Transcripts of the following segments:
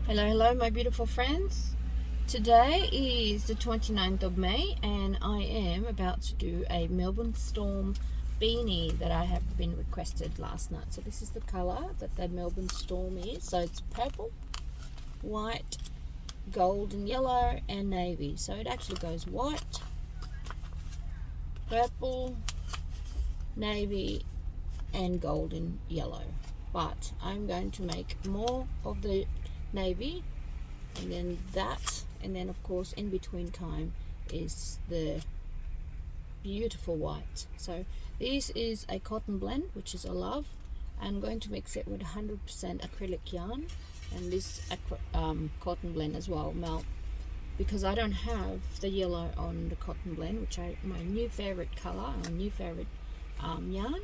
Hello my beautiful friends. Today is the 29th of May and I am about to do a Melbourne Storm beanie that I have been requested last night. So this is the colour that the Melbourne Storm is. So it's purple, white, gold and yellow and navy. So it actually goes white, purple, navy and gold and yellow. But I'm going to make more of the navy and then that, and then of course in between time is the beautiful white. So this is a cotton blend, which is a love. I'm going to mix it with 100% acrylic yarn and this cotton blend as well, because I don't have the yellow on the cotton blend, which my new favorite color, my new favorite yarn.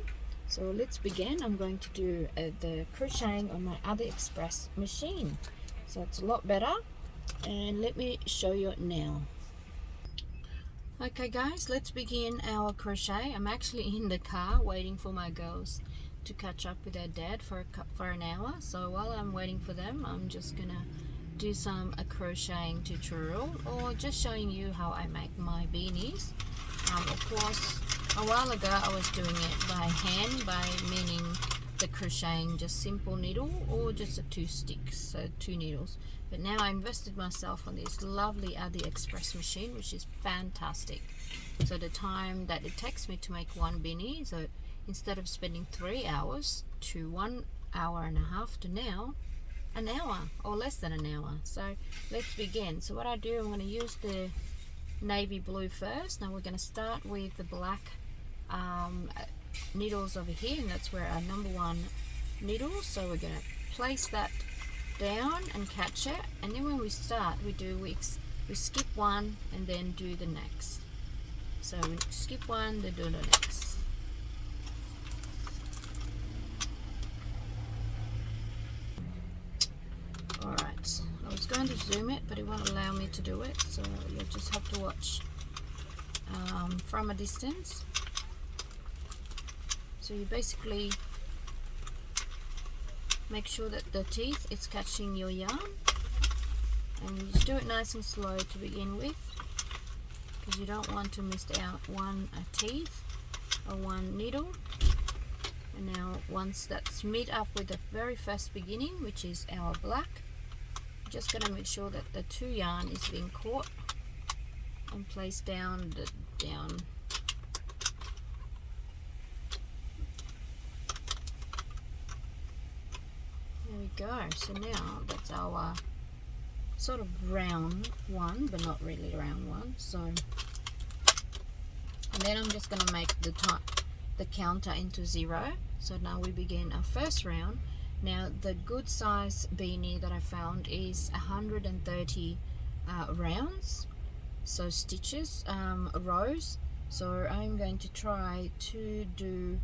So let's begin. I'm going to do the crocheting on my ADDI Express machine, so it's a lot better, and let me show you it now. Okay guys, let's begin our crochet. I'm actually in the car waiting for my girls to catch up with their dad for an hour. So while I'm waiting for them, I'm just gonna do a crocheting tutorial, or just showing you how I make my beanies. Of course, a while ago I was doing it by hand, meaning the crocheting just simple needle or just 2 sticks, so 2 needles. But now I invested myself on this lovely ADDI Express machine, which is fantastic. So the time that it takes me to make one beanie, so instead of spending 3 hours to 1 hour and a half, to now an hour or less than an hour. So let's begin. So what I do, I'm going to use the navy blue first. Now we're going to start with the black needles over here, and that's where our number 1 needle. So we're going to place that down and catch it, and then when we start we skip one and then do the next. So we skip one, then do the next. Alright, I was going to zoom it, but it won't allow me to do it, so you'll just have to watch from a distance. So you basically make sure that the teeth is catching your yarn, and you just do it nice and slow to begin with, because you don't want to miss out one teeth or one needle. And now once that's meet up with the very first beginning, which is our black, you're just going to make sure that the 2 yarn is being caught and placed down. There we go. So now that's our sort of round one, but not really round one. So, and then I'm just going to make the counter into 0. So now we begin our first round. Now the good size beanie that I found is 130 rounds, so stitches, rows. So I'm going to try to do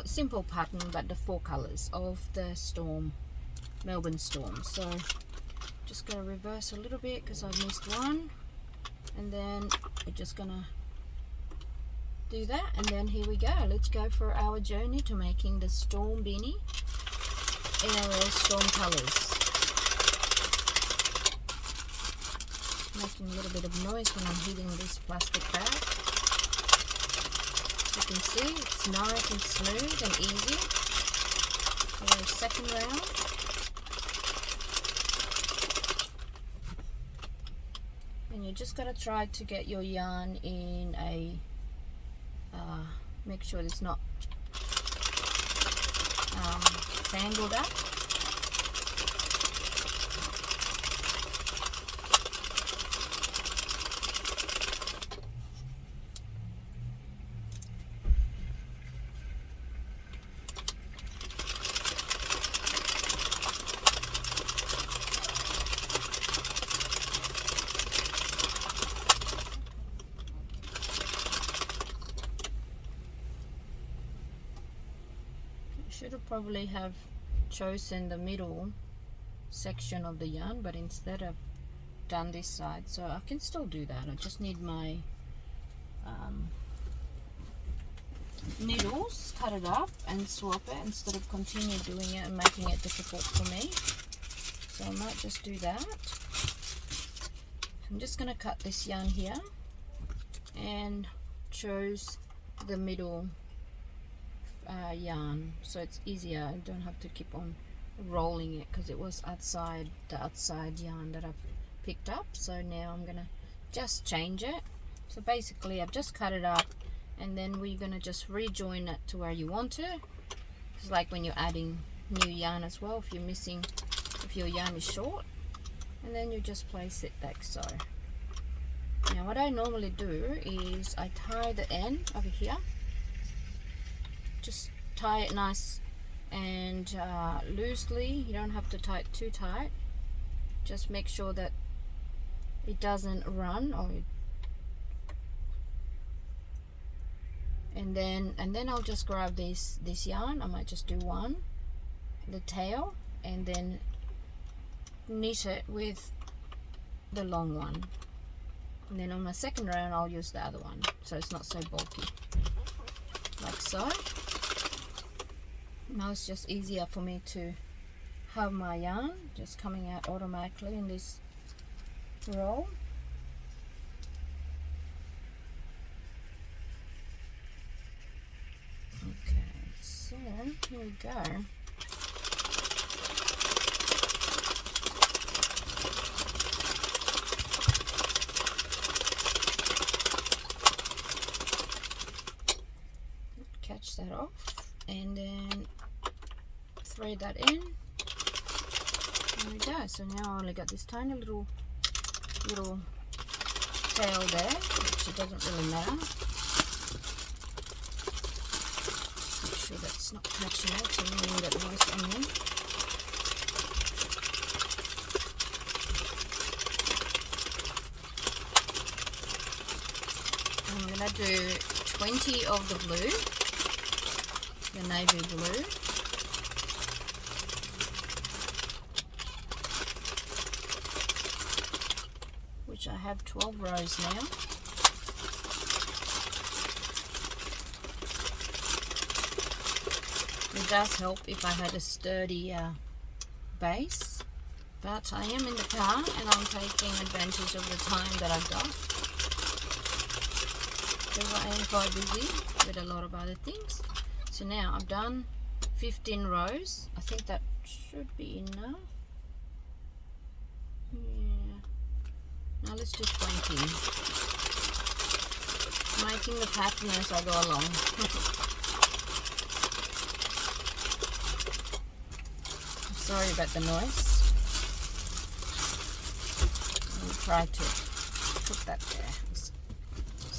simple pattern, but the 4 colors of the storm, Melbourne Storm. So just going to reverse a little bit because I missed one, and then we're just gonna do that, and then here we go. Let's go for our journey to making the storm beanie in our storm colors. Making a little bit of noise when I'm hitting this plastic bag. You can see it's nice and smooth and easy. For our second round. And you just gotta try to get your yarn in a make sure it's not tangled up. Should have probably have chosen the middle section of the yarn, but instead I've done this side, so I can still do that. I just need my needles, cut it up and swap it instead of continue doing it and making it difficult for me. So I might just do that. I'm just going to cut this yarn here and choose the middle yarn, so it's easier. I don't have to keep on rolling it because it was the outside yarn that I've picked up. So now I'm gonna just change it. So basically I've just cut it up, and then we're gonna just rejoin it to where you want it. It's like when you're adding new yarn as well, if your yarn is short, and then you just place it like so. Now what I normally do is I tie the end over here, just tie it nice and loosely. You don't have to tie it too tight, just make sure that it doesn't run, and then I'll just grab this yarn. I might just do the tail, and then knit it with the long one, and then on my second round I'll use the other one so it's not so bulky, like so. Now it's just easier for me to have my yarn just coming out automatically in this roll. Okay, so here we go. Catch that off and then thread that in. There we go. So now I only got this tiny little tail there, which it doesn't really matter. Make sure that's not catching it, so we need that nice onion. I'm gonna do 20 of the blue, the navy blue. Which I have 12 rows now. It does help if I had a sturdy base, but I am in the car and I'm taking advantage of the time that I've got, because I am quite busy with a lot of other things. So now I've done 15 rows. I think that should be enough. Now let's do 20. I'm making the pattern as I go along. Sorry about the noise. I'll try to put that there as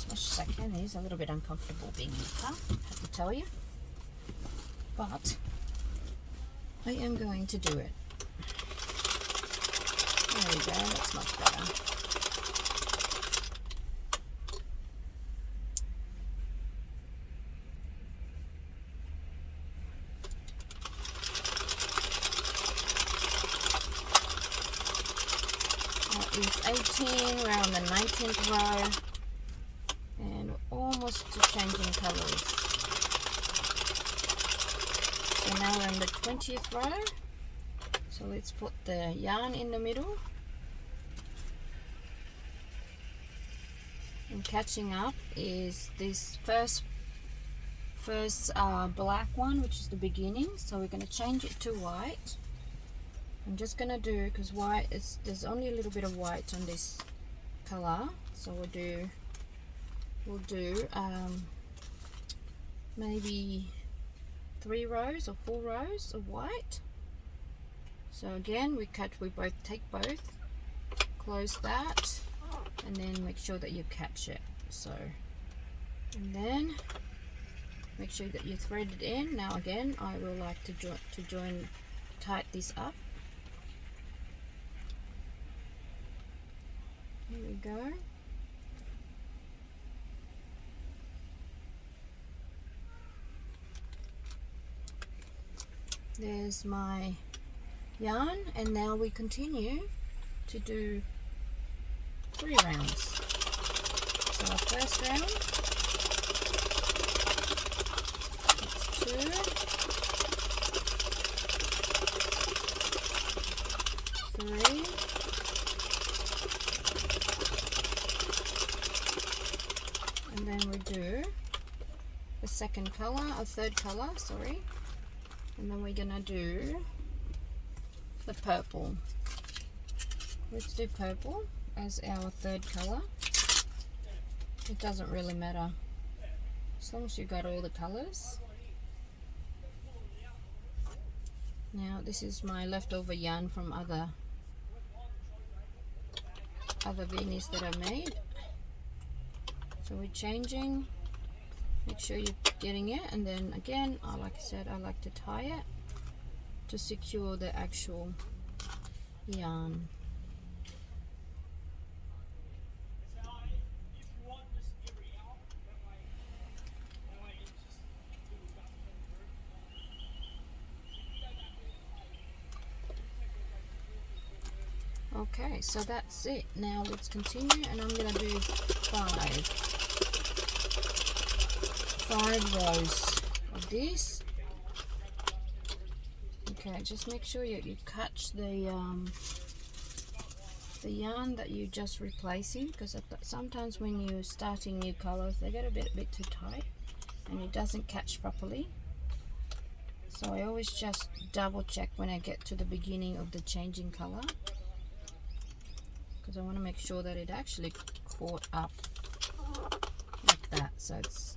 much as I can. It is a little bit uncomfortable being in the car, I have to tell you. But I am going to do it. There we go, that's much better. Is 18, we're on the 19th row, and we're almost to changing colours. So now we're on the 20th row, so let's put the yarn in the middle. And catching up is this first black one, which is the beginning, so we're going to change it to white. I'm just gonna do, because white is, there's only a little bit of white on this color, so we'll do maybe 3 rows or 4 rows of white. So again, we take both, close that, and then make sure that you catch it. So, and then make sure that you thread it in. Now again, I will like to tight this up. Here we go. There's my yarn, and now we continue to do 3 rounds. So our first round, that's 2, 3. And then we do the second color, or third color, sorry. And then we're gonna do the purple. Let's do purple as our third color. It doesn't really matter as long as you got all the colors. Now this is my leftover yarn from other beanies that I made. So we're changing. Make sure you're getting it, and then again, like I said, I like to tie it to secure the actual yarn. Okay, so that's it. Now let's continue, and I'm going to do 5 rows of this. Okay, just make sure you catch the yarn that you're just replacing, because sometimes when you're starting new colors they get a bit too tight and it doesn't catch properly. So I always just double check when I get to the beginning of the changing color, because I want to make sure that it actually caught up like that. So it's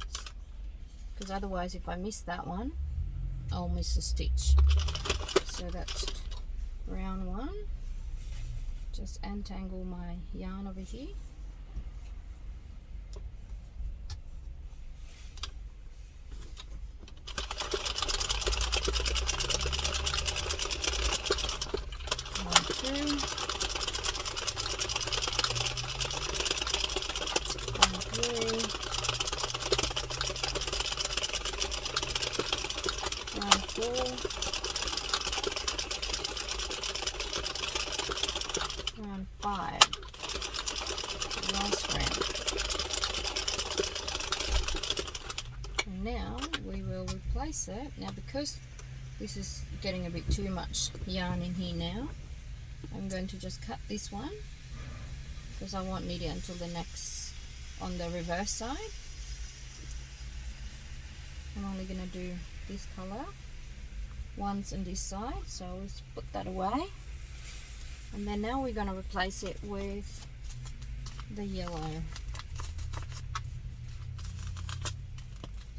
because otherwise if I miss that one I'll miss a stitch. So that's round 1. Just untangle my yarn over here. Round 2. Round 3. Round 4. Round 5. Last round. And now we will replace it. Now because this is getting a bit too much yarn in here now, I'm going to just cut this one because I won't need it until the next on the reverse side. I'm only going to do this color once on this side, so let's put that away. And then now we're going to replace it with the yellow.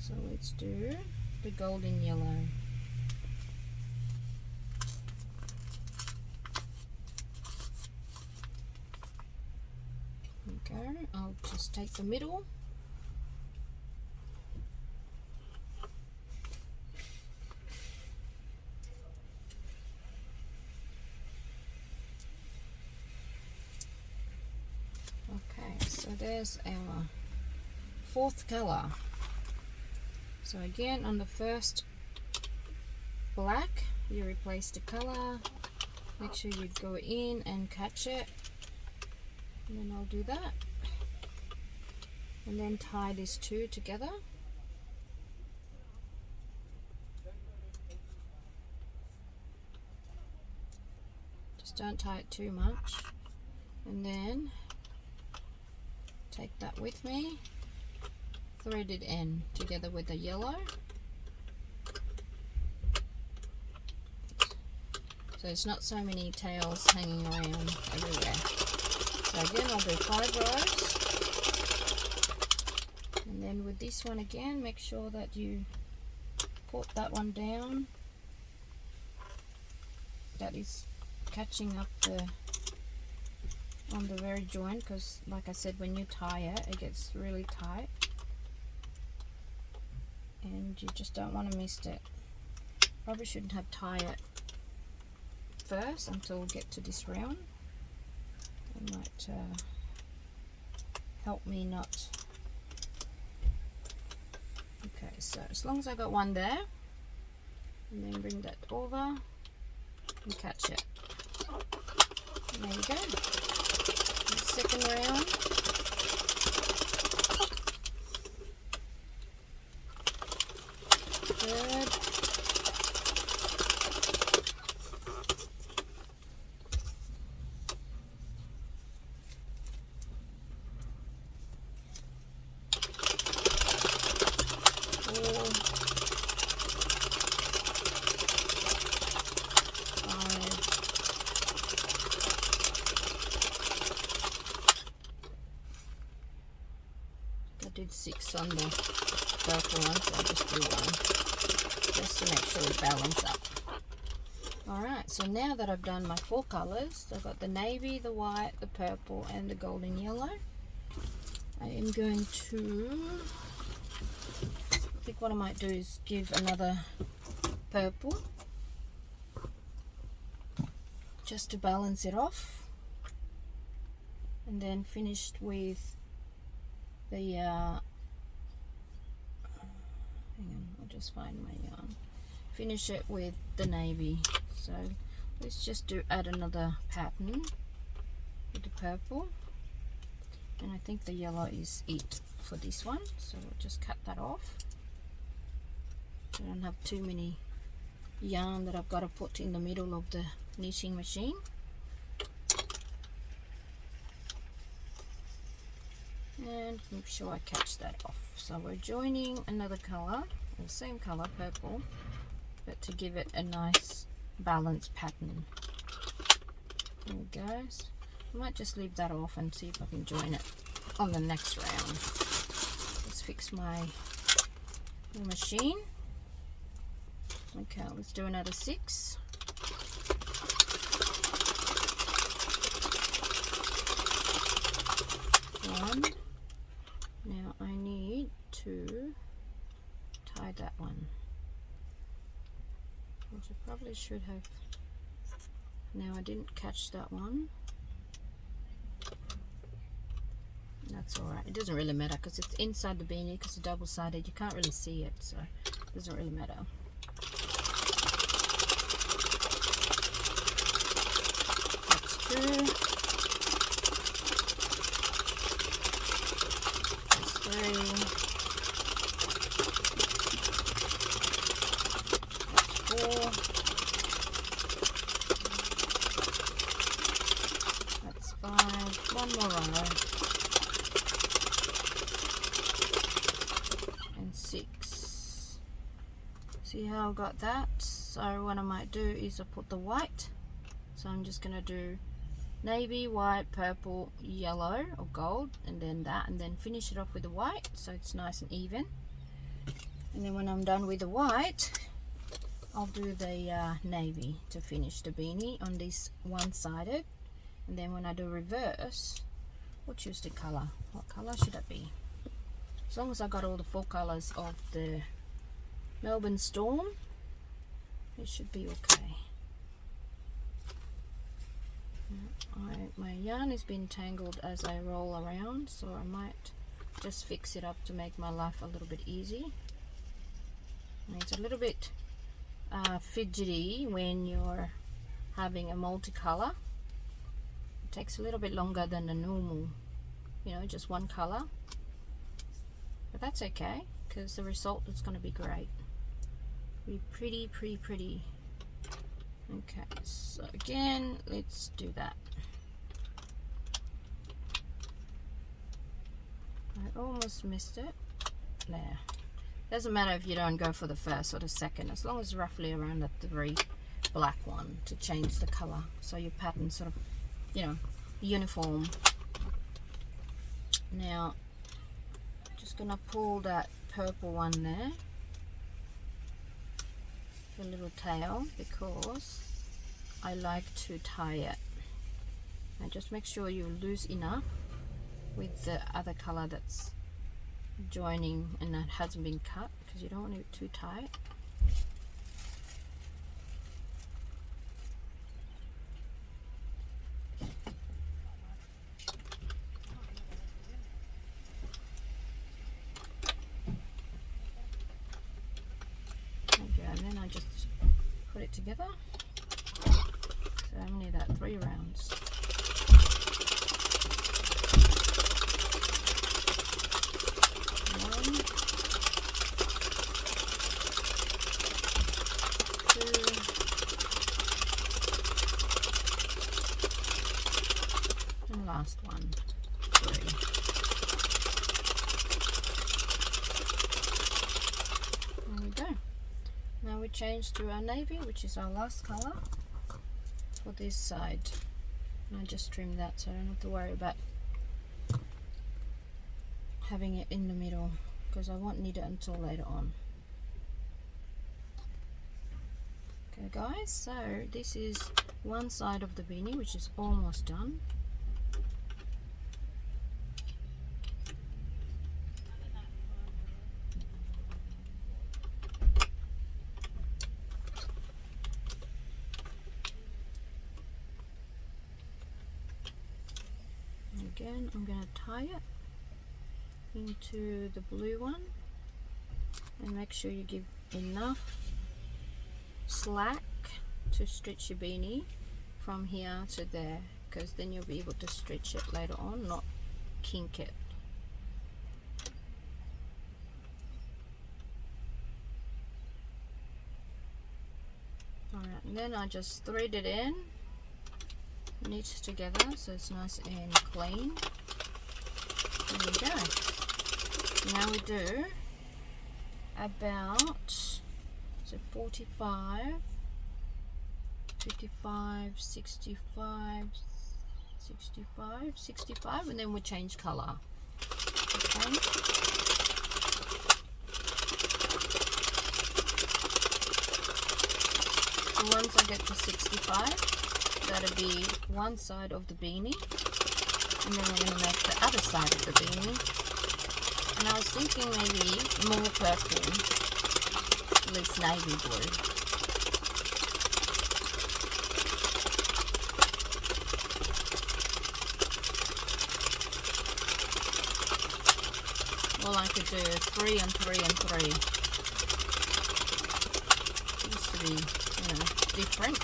So let's do the golden yellow. There we go. I'll just take the middle. So there's our 4th color. So again, on the first black, you replace the color. Make sure you go in and catch it. And then I'll do that. And then tie these 2 together. Just don't tie it too much. And then take that with me, threaded end together with the yellow. So it's not so many tails hanging around everywhere. So again, I'll do 5 rows. And then with this one again, make sure that you put that one down. That is catching up on the very joint, because like I said, when you tie it, it gets really tight and you just don't want to miss it. Probably shouldn't have tied it first until we get to this round. It might help me not. Okay, so as long as I got one there, and then bring that over and catch it. And there you go. Second round. Third. did 6 on the purple one, so I'll just do 1 just to make sure we balance up. Alright, so now that I've done my 4 colours, I've got the navy, the white, the purple and the golden yellow. I am going to, I think what I might do is give another purple just to balance it off, and then finished with the hang on, I'll just find my yarn. Finish it with the navy. So let's just add another pattern with the purple, and I think the yellow is it for this one, so we'll just cut that off. I don't have too many yarn that I've got to put in the middle of the knitting machine. And make sure I catch that off. So we're joining another color, the same color, purple, but to give it a nice balanced pattern. There we go. I might just leave that off and see if I can join it on the next round. Let's fix my machine. Okay, let's do another 6. One. Now I need to tie that one, which I probably should have. Now I didn't catch that one. That's alright, it doesn't really matter because it's inside the beanie, because it's double-sided, you can't really see it, so it doesn't really matter. That's 2. That's 3. That's 4. That's 5. One more row. And 6. See how I got that? So what I might do is I put the white. So I'm just going to do navy, white, purple, yellow or gold, and then that, and then finish it off with the white so it's nice and even. And then when I'm done with the white, I'll do the navy to finish the beanie on this one-sided. And then when I do reverse, we'll choose the color. What color should it be? As long as I got all the 4 colors of the Melbourne storm, it should be okay. My yarn has been tangled as I roll around, so I might just fix it up to make my life a little bit easy. And it's a little bit fidgety when you're having a multicolor. It takes a little bit longer than the normal, you know, just one color. But that's okay, because the result is going to be great. Be pretty. Okay, so again, let's do that. I almost missed it. There. Doesn't matter if you don't go for the first or the second, as long as roughly around the 3 black one to change the color, so your pattern sort of, you know, uniform. Now, just gonna pull that purple one there, the little tail, because I like to tie it. And just make sure you loose enough with the other color that's joining and that hasn't been cut, because you don't want it too tight. Okay, and then I just put it together. So I only need that 3 rounds. Last one, 3. There we go. Now we change to our navy, which is our last color for this side. And I just trim that so I don't have to worry about having it in the middle because I won't need it until later on. Okay guys, so this is one side of the beanie which is almost done. Again, I'm going to tie it into the blue one and make sure you give enough slack to stretch your beanie from here to there, because then you'll be able to stretch it later on, not kink it. Alright, and then I just thread it in, knit together so it's nice and clean. There we go. Now we do about 45, 55, 65, 65, 65, and then we change color. Okay. So once I get to 65, that'll be one side of the beanie, and then we're going to make the other side of the beanie. And I was thinking maybe more purple, less navy blue. Well, I could do 3 and 3 and 3. Used to be, different.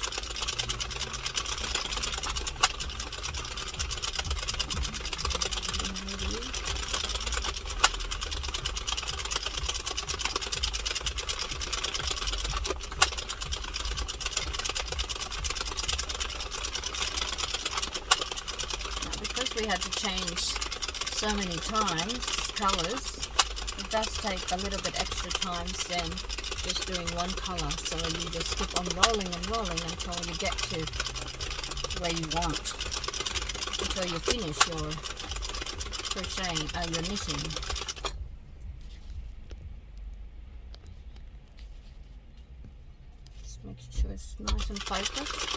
We had to change so many times colors, it does take a little bit extra time than just doing one color, so you just keep on rolling and rolling until you get to where you want, until you finish your crocheting, your knitting. Just make sure it's nice and focused.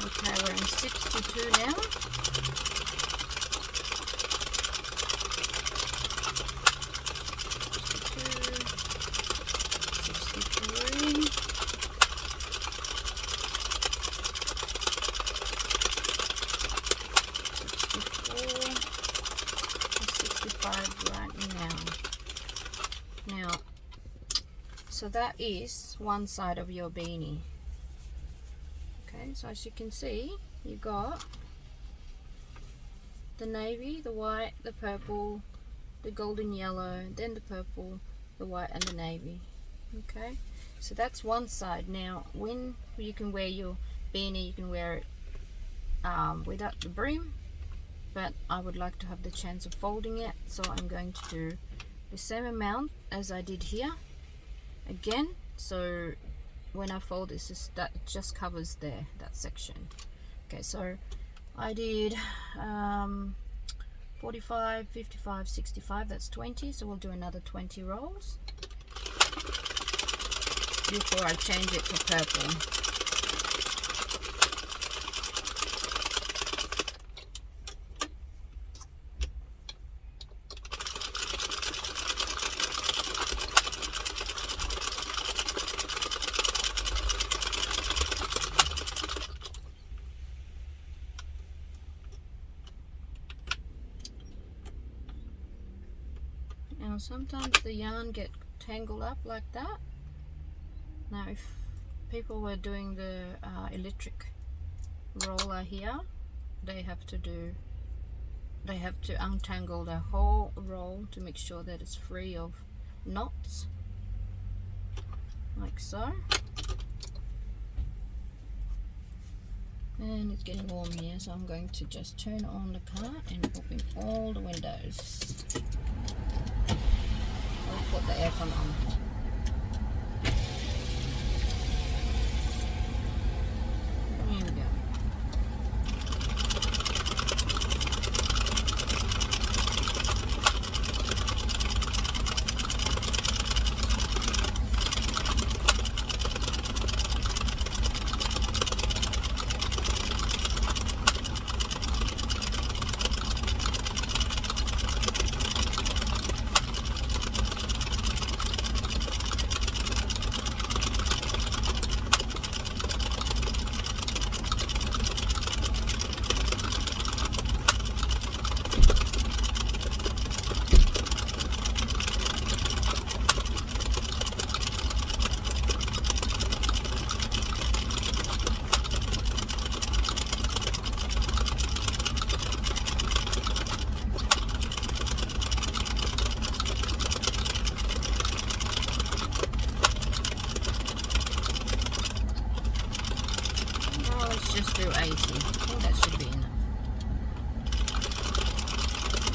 Okay, we're in 62 now. 63, 64, 65 right now. Now, so that is one side of your beanie. Okay, so as you can see, you got the navy, the white, the purple, the golden yellow, then the purple, the white and the navy. Okay, so that's one side. Now when you can wear your beanie, you can wear it without the brim, but I would like to have the chance of folding it, so I'm going to do the same amount as I did here again. So when I fold this, that just covers there, that section. Okay, so I did 45, 55, 65, that's 20, so we'll do another 20 rolls before I change it to purple. Now sometimes the yarn get tangled up like that. Now if people were doing the electric roller here, they have to untangle the whole roll to make sure that it's free of knots, like so. And it's getting warm here, so I'm going to just turn on the car and open all the windows. I'll put the aircon on.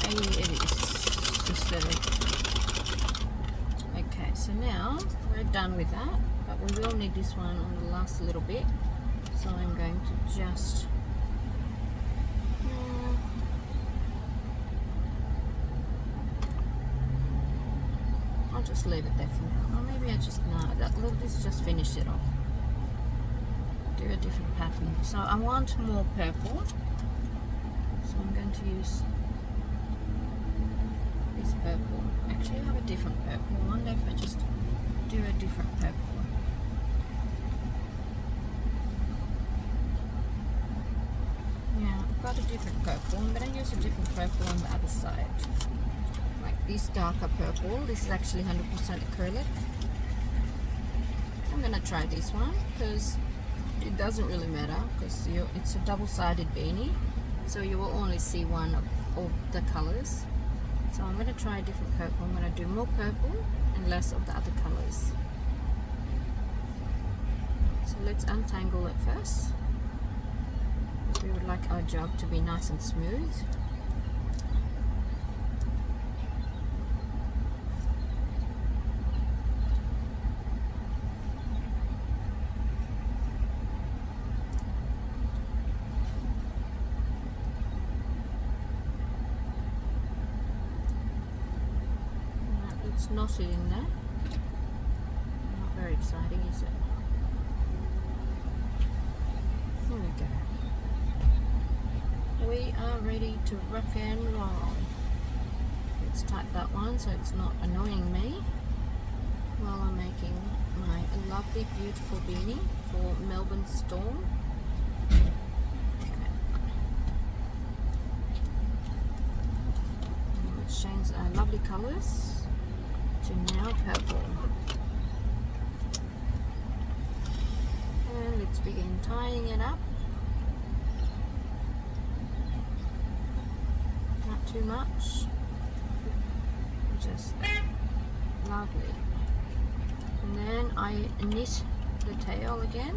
Maybe it is synthetic. Okay, so now we're done with that, but we will need this one on the last little bit. So I'm going to just I'll just leave it there for now. Or maybe I just let's just finish it off. Do a different pattern. So I want more purple. So I'm going to use this purple. Actually, I have a different purple. I wonder if I just do a different purple. Yeah, I've got a different purple. I'm going to use a different purple on the other side. Like this darker purple. This is actually 100% acrylic. I'm going to try this one because it doesn't really matter because it's a double-sided beanie. So you will only see one of the colors. So I'm going to try a different purple. I'm going to do more purple and less of the other colors. So let's untangle it first. We would like our job to be nice and smooth. It's knotted in there. Not very exciting, is it? Here we go. We are ready to rock and roll. Let's type that one so it's not annoying me while I'm making my lovely, beautiful beanie for Melbourne storm. Let's change our lovely colours to now purple. And let's begin tying it up. Not too much. Just lovely. And then I knit the tail again.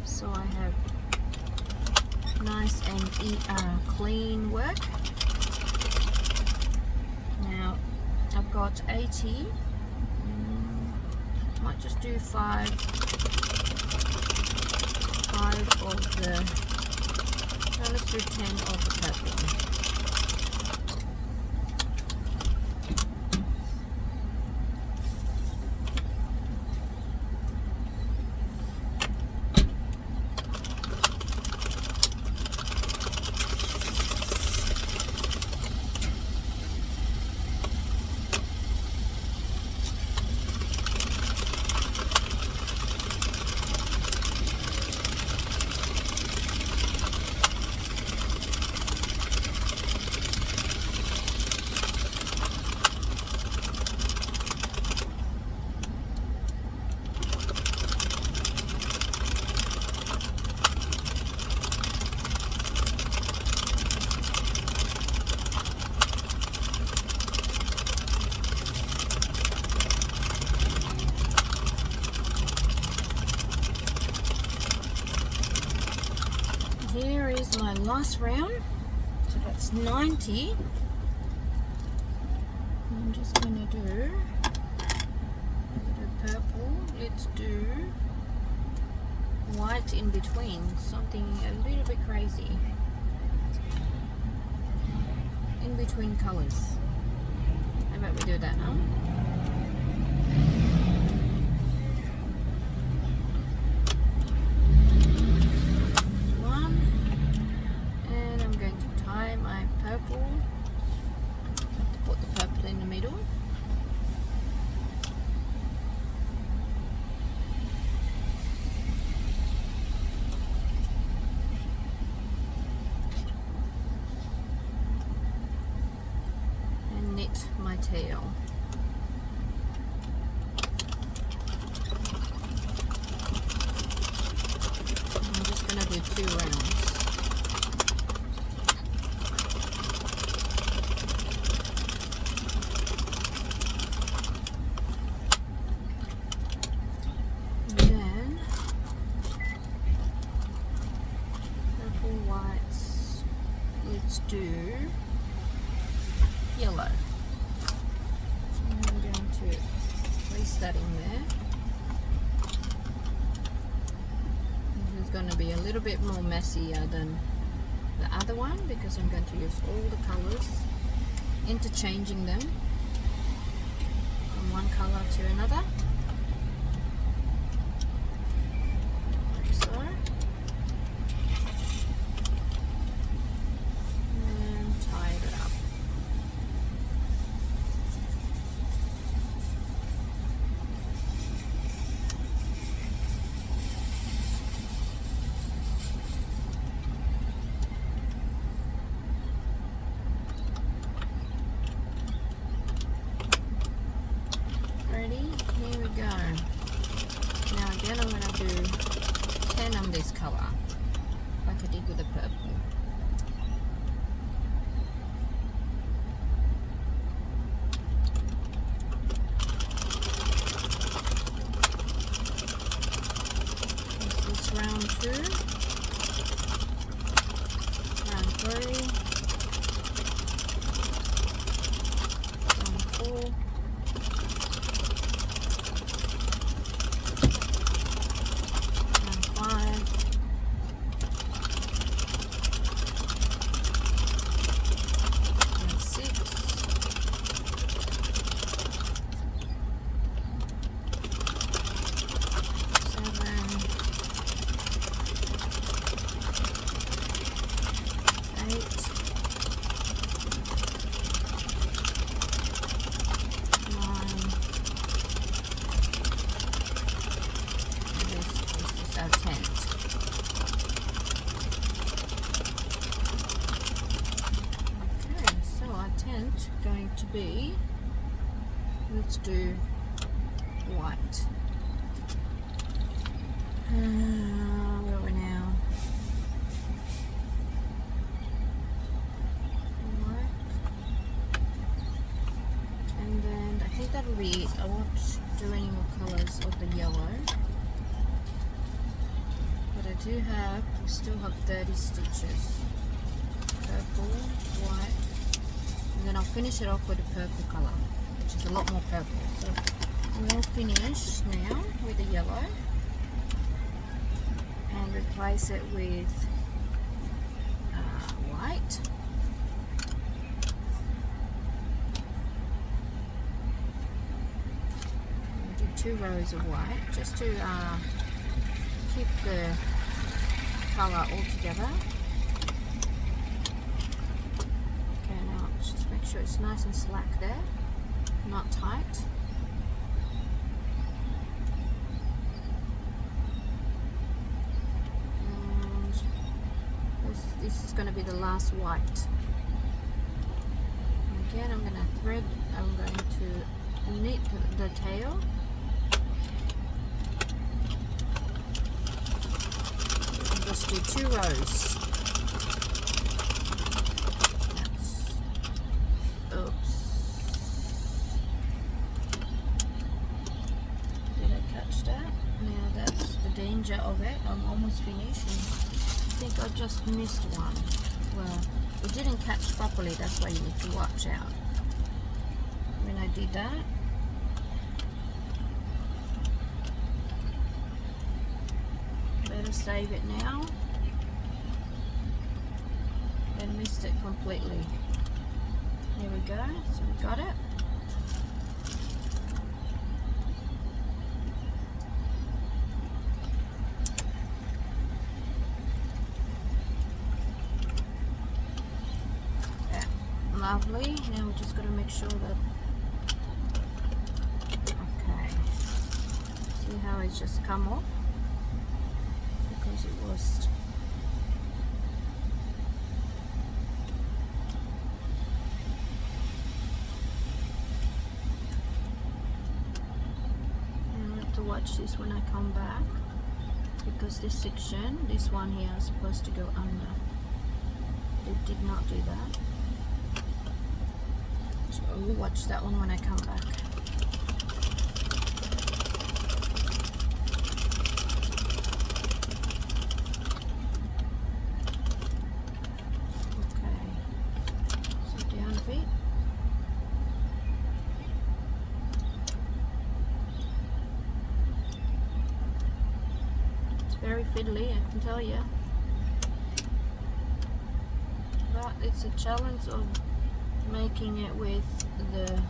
So I have nice and clean work. Now I've got 80. Might just do five of the. No, let's do 10 of the purple. Here is my last round, so that's 90. I'm just going to do a bit of purple. Let's do white in between, something a little bit crazy. In between colors. How about we do that now? Put the purple in the middle. And knit my tail. I'm just going to do 2 rounds. Let's do that in there. This is going to be a little bit more messier than the other one because I'm going to use all the colors, interchanging them from one color to another. Like so. And tie it up. Here we go. Now again I'm going to do 10 on this color, like I did with the purple. This is round 2, round 3, round 4. Going to be, let's do white. Where are we now? White. And then I think that'll be it. I won't do any more colors of the yellow. But I do have, still have 30 stitches. Purple, white. And then I'll finish it off with a purple colour, which is a lot more purple. So we'll finish now with the yellow and replace it with white. We'll do 2 rows of white just to keep the colour all together. Make sure it's nice and slack there, not tight. And this is going to be the last white. Again, I'm going to knit the tail. And just do 2 rows. Of it, I'm almost finished. I think I just missed one. Well, it didn't catch properly, that's why you need to watch out. When I did that, better save it now. And missed it completely. Here we go, so we got it. Lovely. Now we're just going to make sure that, okay, see how it's just come off because it was I have to watch this when I come back because this section, this one here is supposed to go under. It did not do that. We'll watch that one when I come back. Okay, so down a bit. very fiddly, I can tell you. But it's a challenge of making it with the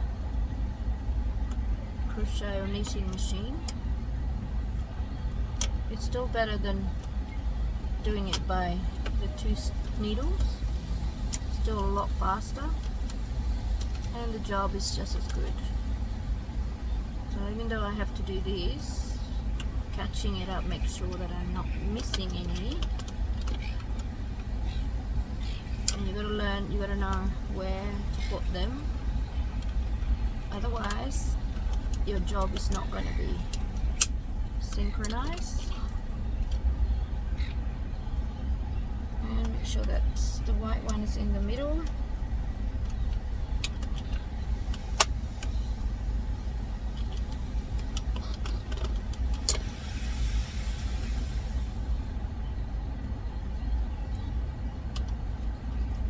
crochet or knitting machine. It's still better than doing it by the 2 needles. Still a lot faster, and the job is just as good. So even though I have to do this, catching it up, make sure that I'm not missing any. And you gotta learn, you gotta know where to put them. Otherwise, your job is not going to be synchronized. And make sure that the white one is in the middle.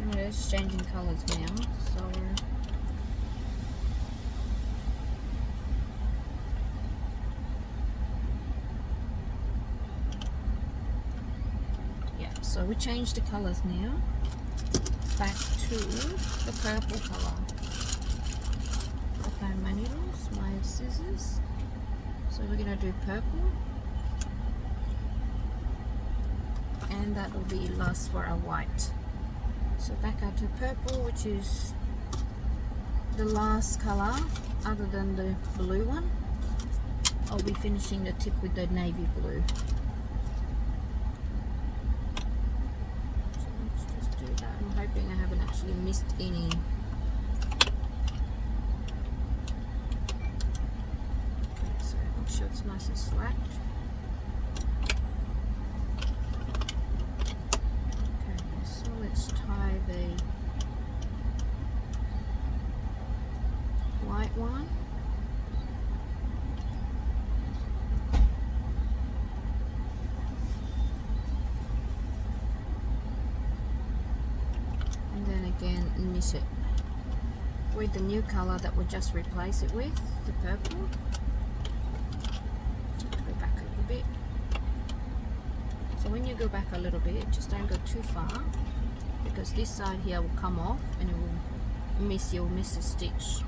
And it's changing colors now, so so we changed the colors now back to the purple color. I found my needles, my scissors. So we're going to do purple. And that will be last for our white. So back out to purple, which is the last color other than the blue one. I'll be finishing the tip with the navy blue. I'm hoping I haven't actually missed any. Okay, so make sure it's nice and slack. Okay, so let's tie the white one. Again, knit it with the new color that we'll just replace it with, the purple. Go back a little bit. So when you go back a little bit, just don't go too far, because this side here will come off and you'll miss a stitch.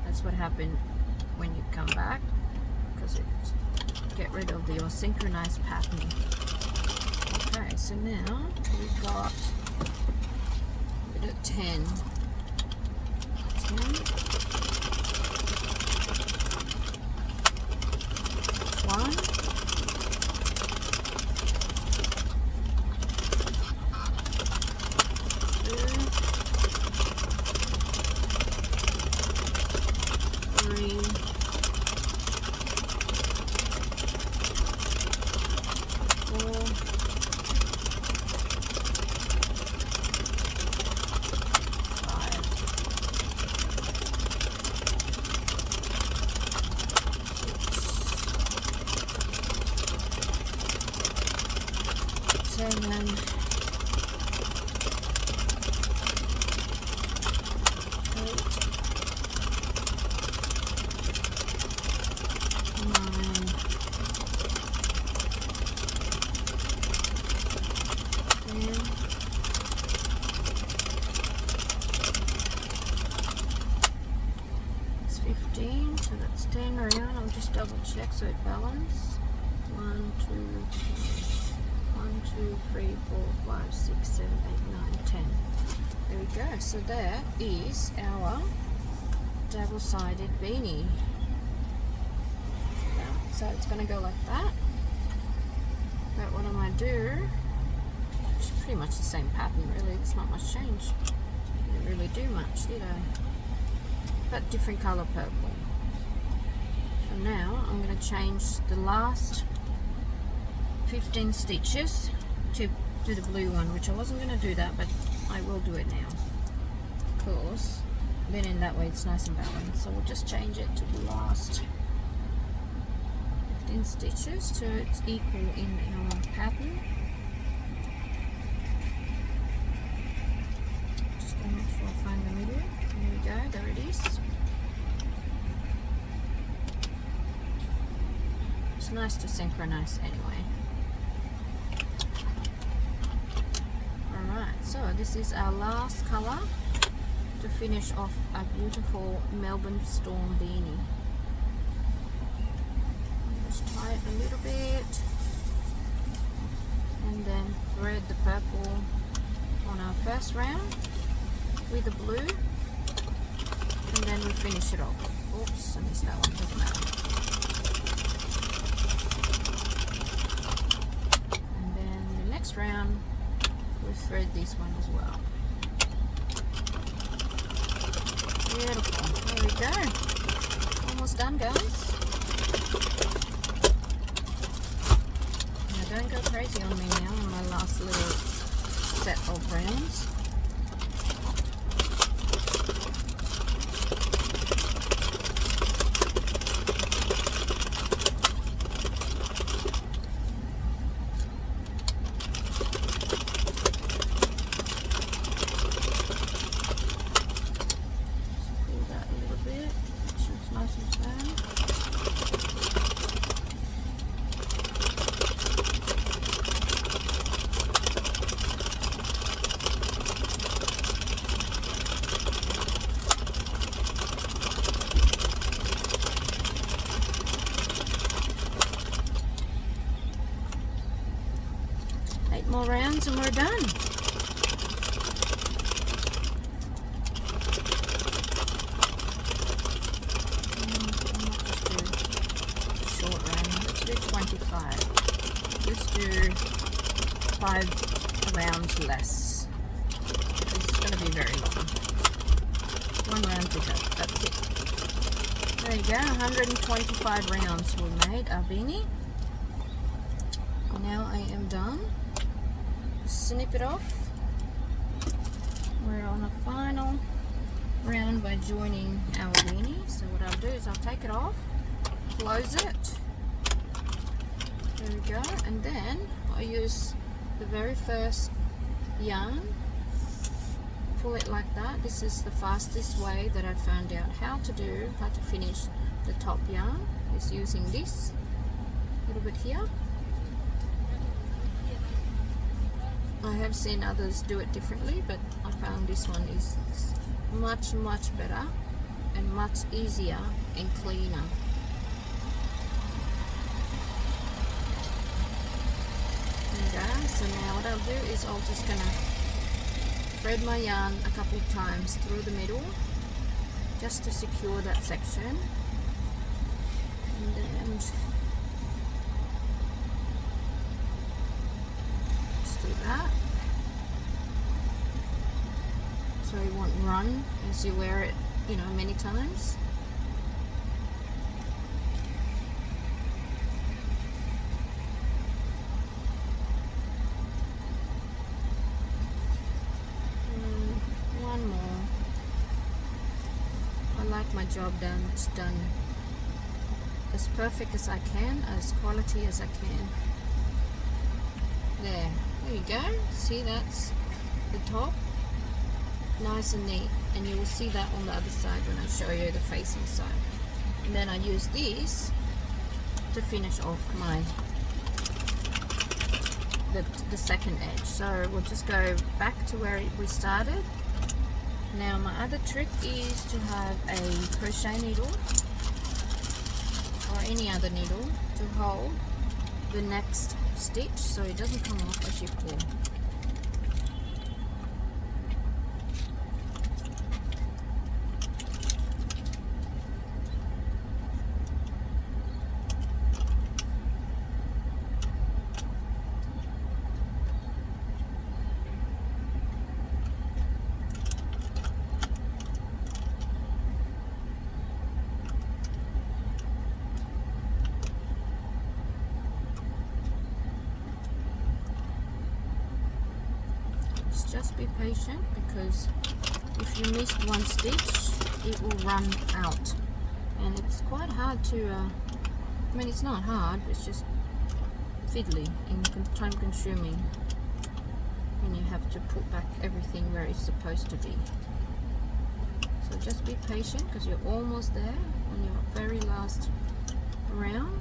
That's what happened when you come back, because it get rid of your synchronized pattern. Okay, so now we've got 10. 1, 2, 3, 4, 7, 8, 9, 10. It's 15, so that's 10 around. I'll just double check so it balances. 1, 2, 3, 4, 5, 6, 7, 8, 9, 10. There we go. So that is our double-sided beanie. So it's going to go like that. But what I'm going to do, it's pretty much the same pattern really. There's not much change. Didn't really do much, did I? But different color purple. So now I'm going to change the last 15 stitches to the blue one, which I wasn't going to do that, but I will do it now, because then in that way it's nice and balanced. So we'll just change it to the last 15 stitches so it's equal in our pattern. Just going to make sure I find the middle. There we go, there it is. It's nice to synchronize anyway. this is our last color to finish off a beautiful Melbourne Storm beanie. Just tie it a little bit and then thread the purple on our first round with the blue, and then we finish it off. Oops, I missed that one, doesn't matter. And then the next round we thread this one as well. Beautiful. There we go. Almost done, guys. Now don't go crazy on me now on my last little set of rounds. More rounds and we're done. Short round. Let's do 25. Let's do 5 rounds less. It's going to be very long. 1 round to go. That's it. There you go. 125 rounds we made our beanie. Now I am done. Snip it off. We're on a final round by joining our beanie. So what I'll do is I'll take it off, close it. There we go. And then I use the very first yarn, pull it like that. This is the fastest way that I found out how to finish the top yarn, is using this little bit here. I have seen others do it differently, but I found this one is much better and much easier and cleaner. Okay, so now what I'll do is I'll just gonna thread my yarn a couple of times through the middle just to secure that section, and then that, so it won't run as you wear it, many times. One more. I like my job done. It's done as perfect as I can, as quality as I can. There you go. See, that's the top, nice and neat, and you will see that on the other side when I show you the facing side. And then I use this to finish off my the second edge. So we'll just go back to where we started. Now my other trick is to have a crochet needle or any other needle to hold the next stitch so it doesn't come off as you pull. Just be patient, because if you missed one stitch it will run out, and it's quite hard to I mean, it's not hard, it's just fiddly and time consuming when you have to put back everything where it's supposed to be. So just be patient, because you're almost there on your very last round,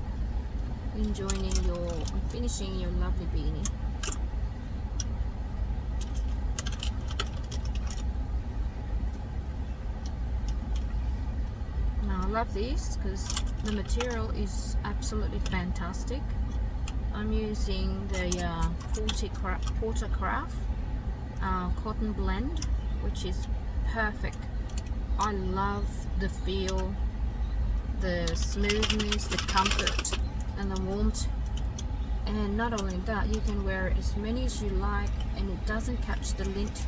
finishing your lovely beanie. love these because the material is absolutely fantastic. I'm using the Portercraft cotton blend, which is perfect. I love the feel, the smoothness, the comfort, and the warmth. And not only that, you can wear as many as you like, and it doesn't catch the lint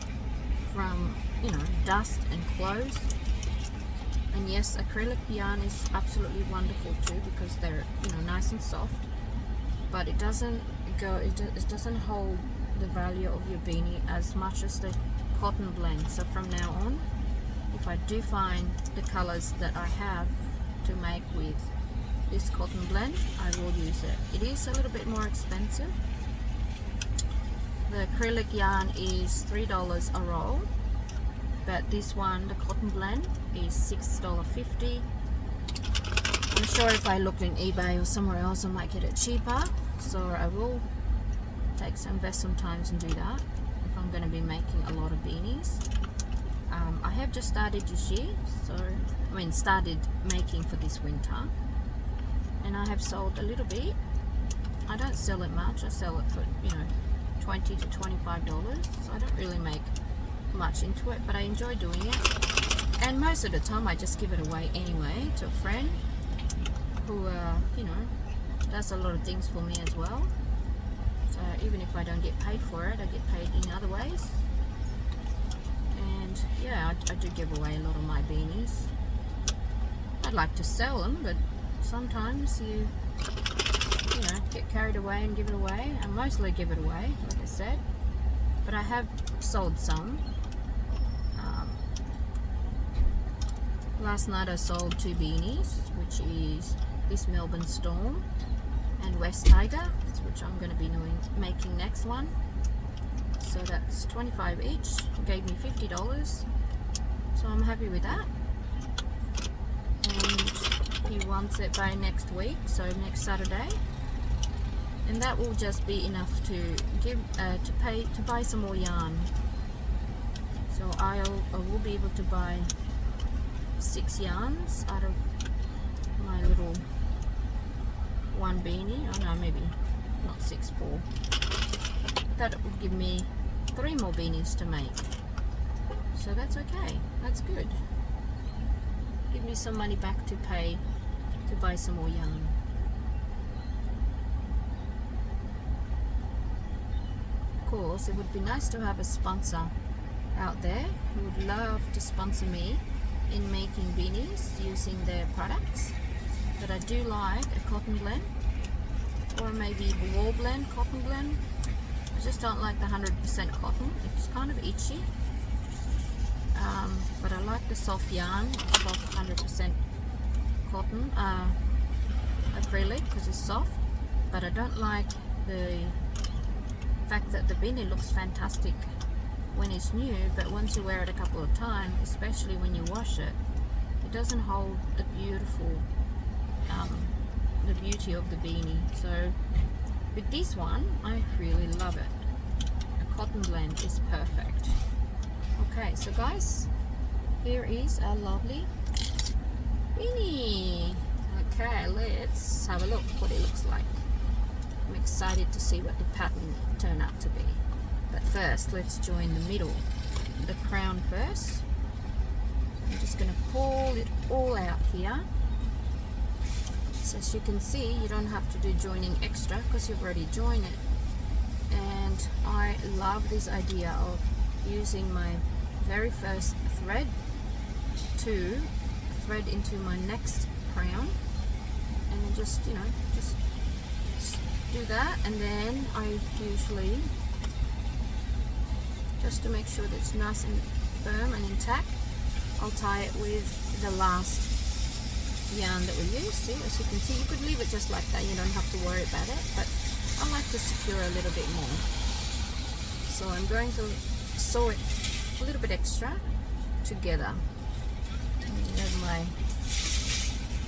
from, you know, dust and clothes. And yes, acrylic yarn is absolutely wonderful too because they're, you know, nice and soft. But it doesn't hold the value of your beanie as much as the cotton blend. So from now on, if I do find the colors that I have to make with this cotton blend, I will use it. It is a little bit more expensive. The acrylic yarn is $3 a roll, but this one, the cotton blend, is $6.50. I'm sure if I look in eBay or somewhere else I might get it cheaper, so I will invest some time and do that if I'm going to be making a lot of beanies. I have just started this year, started making for this winter, and I have sold a little bit. I don't sell it much. I sell it for, you know, $20 to $25, so I don't really make much into it, but I enjoy doing it. And most of the time I just give it away anyway to a friend who you know, does a lot of things for me as well. So even if I don't get paid for it, I get paid in other ways. And yeah, I do give away a lot of my beanies. I'd like to sell them, but sometimes you know, get carried away and give it away. I mostly give it away, like I said, but I have sold some. Last night I sold 2 beanies, which is this Melbourne Storm and West Tiger, which I'm going to be making next one. So that's $25 each. It gave me $50, so I'm happy with that. And he wants it by next week, so next Saturday, and that will just be enough to give to buy some more yarn. So I will be able to buy 6 yarns out of my little one beanie. Oh no, maybe not 6, 4. That will give me 3 more beanies to make, so that's okay. That's good. Give me some money back to pay to buy some more yarn. Of course, it would be nice to have a sponsor out there who would love to sponsor me in making beanies using their products. But I do like a cotton blend, or maybe a wool blend, cotton blend. I just don't like the 100% cotton. It's kind of itchy. But I like the soft yarn, soft 100% cotton acrylic, because it's soft. But I don't like the fact that the beanie looks fantastic when it's new, but once you wear it a couple of times, especially when you wash it, it doesn't hold the beautiful the beauty of the beanie. So with this one, I really love it. A cotton blend is perfect. Okay, so guys, here is our lovely beanie. Okay, let's have a look what it looks like. I'm excited to see what the pattern turned out to be. But first, let's join the middle, the crown first. I'm just going to pull it all out here. So as you can see, you don't have to do joining extra because you've already joined it. And I love this idea of using my very first thread to thread into my next crown, and then just, you know, just do that. And then I usually, just to make sure that it's nice and firm and intact, I'll tie it with the last yarn that we use. See, as you can see, you could leave it just like that, you don't have to worry about it, but I like to secure a little bit more. So I'm going to sew it a little bit extra together. There's my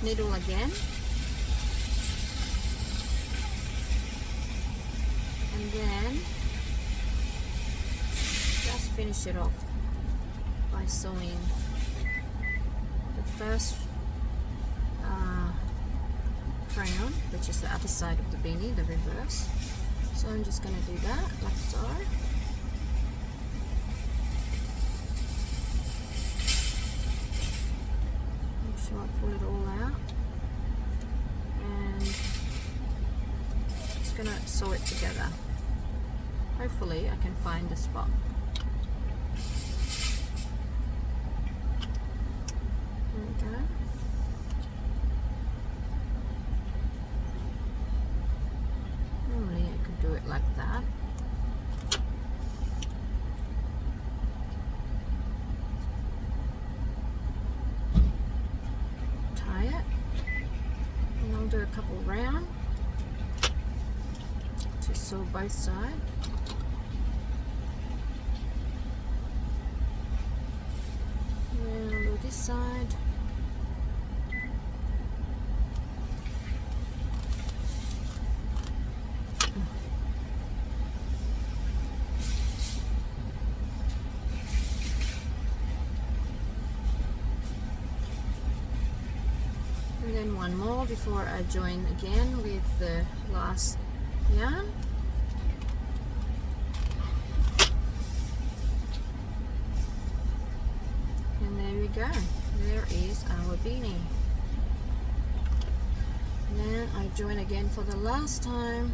needle again, and then just finish it off by sewing the first crown, which is the other side of the beanie, the reverse. So I'm just going to do that like so. Make sure I pull it all out. And just going to sew it together. Hopefully I can find the spot. There we go. Normally I could do it like that. Tie it. And I'll do a couple round to sew both sides. And I'll do this side. And then one more before I join again with the last yarn. And there we go. There is our beanie. And then I join again for the last time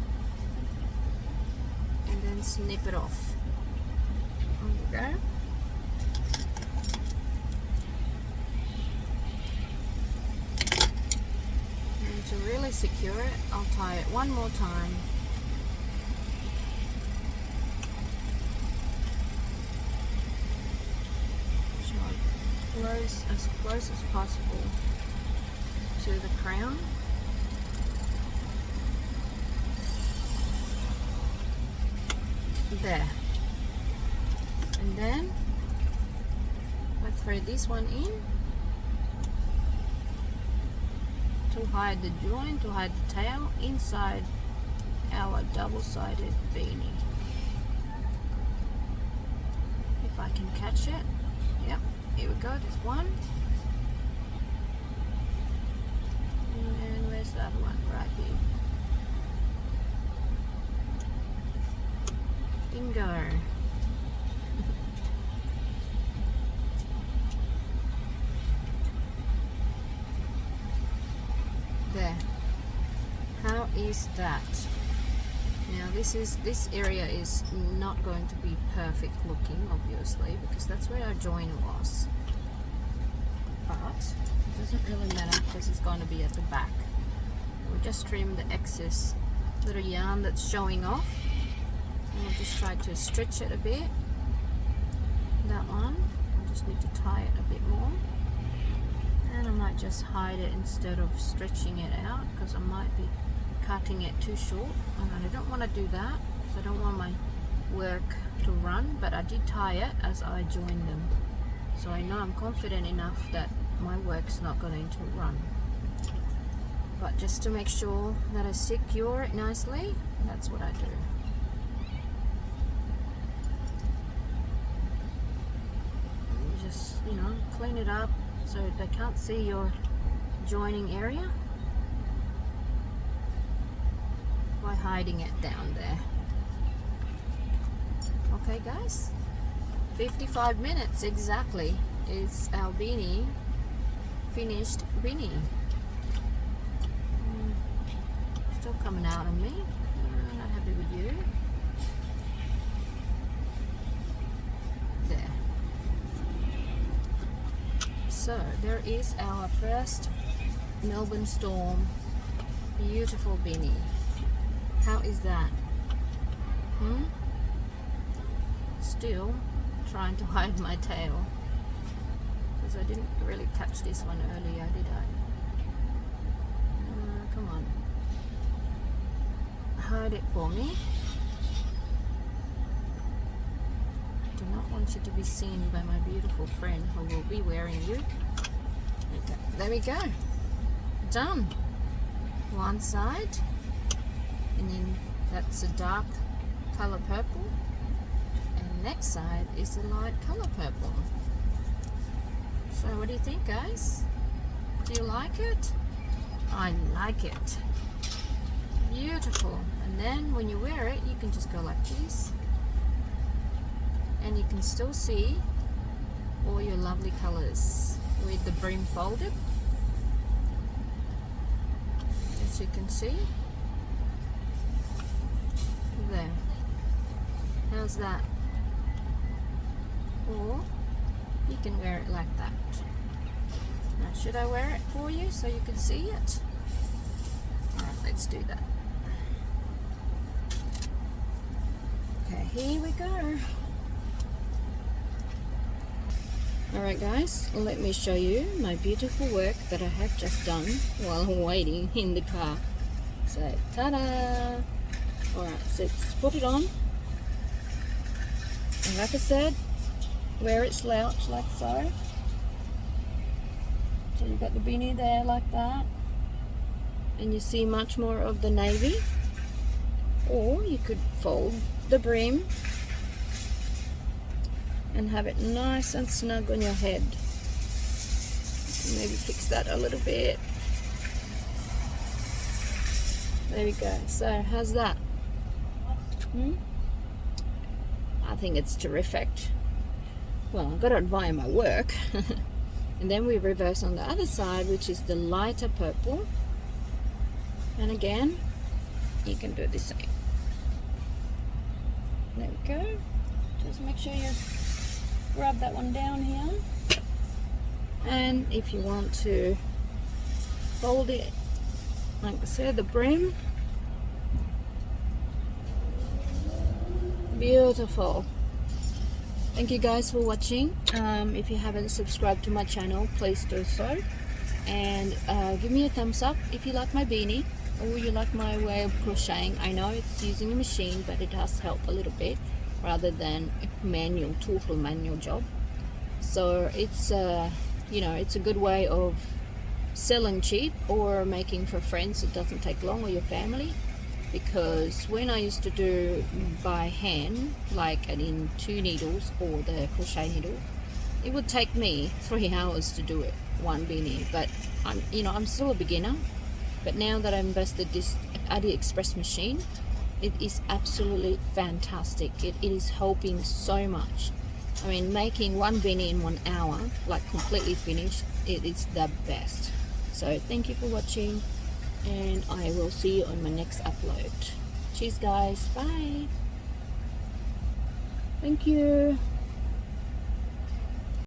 and then snip it off. There we go. To really secure it, I'll tie it one more time. Try as close as possible to the crown. There. And then I thread this one in to hide the join, to hide the tail inside our double-sided beanie. If I can catch it. Yep, here we go, there's one. And where's the other one? Right here. Bingo. There. How is that? Now this area is not going to be perfect looking, obviously, because that's where our join was. But it doesn't really matter because it's going to be at the back. We'll just trim the excess little yarn that's showing off. And we'll just try to stretch it a bit. That one. I just need to tie it a bit more. And I might just hide it instead of stretching it out because I might be cutting it too short. And I don't want to do that because I don't want my work to run, but I did tie it as I joined them. So I know I'm confident enough that my work's not going to run. But just to make sure that I secure it nicely, that's what I do. And just, you know, clean it up so they can't see your joining area by hiding it down there. Okay guys, 55 minutes exactly is our beanie, finished beanie. Still coming out on me, I'm not happy with you. There. So there is our first Melbourne storm beautiful beanie. How is that? Still trying to hide my tail because I didn't really catch this one earlier, did I? Come on, hide it for me. I do not want you to be seen by my beautiful friend who will be wearing you. Okay, there we go, done. One side, and then that's a dark color purple, and next side is a light color purple. So what do you think, guys? Do you like it? I like it. Beautiful. And then when you wear it, you can just go like this, and you can still see all your lovely colors with the brim folded, as you can see there. How's that? Or you can wear it like that. Now, should I wear it for you so you can see it? Alright, let's do that. Okay, here we go. Alright guys, let me show you my beautiful work that I have just done while I'm waiting in the car. So, ta-da! Alright, so let's put it on. And like I said, wear it slouched like so. So you've got the beanie there like that. And you see much more of the navy. Or you could fold the brim and have it nice and snug on your head. Maybe fix that a little bit. There we go. So how's that? I think it's terrific. Well, I've got to admire my work. And then we reverse on the other side, which is the lighter purple. And again, you can do the same. There we go. Just make sure you rub that one down here. And if you want to fold it, like I said, the brim. Beautiful. Thank you guys for watching. If you haven't subscribed to my channel, please do so. And give me a thumbs up if you like my beanie or you like my way of crocheting. I know it's using a machine, but it does help a little bit rather than a manual, total manual job. So it's you know, it's a good way of selling cheap or making for friends. It doesn't take long, or your family. Because when I used to do by hand, like in 2 needles or the crochet needle, it would take me 3 hours to do it, one beanie. But I'm still a beginner. But now that I've invested this ADDI Express machine, it is absolutely fantastic. It is helping so much. I mean, making one beanie in 1 hour, like completely finished, it is the best. So thank you for watching, and I will see you on my next upload. Cheers guys, bye. Thank you.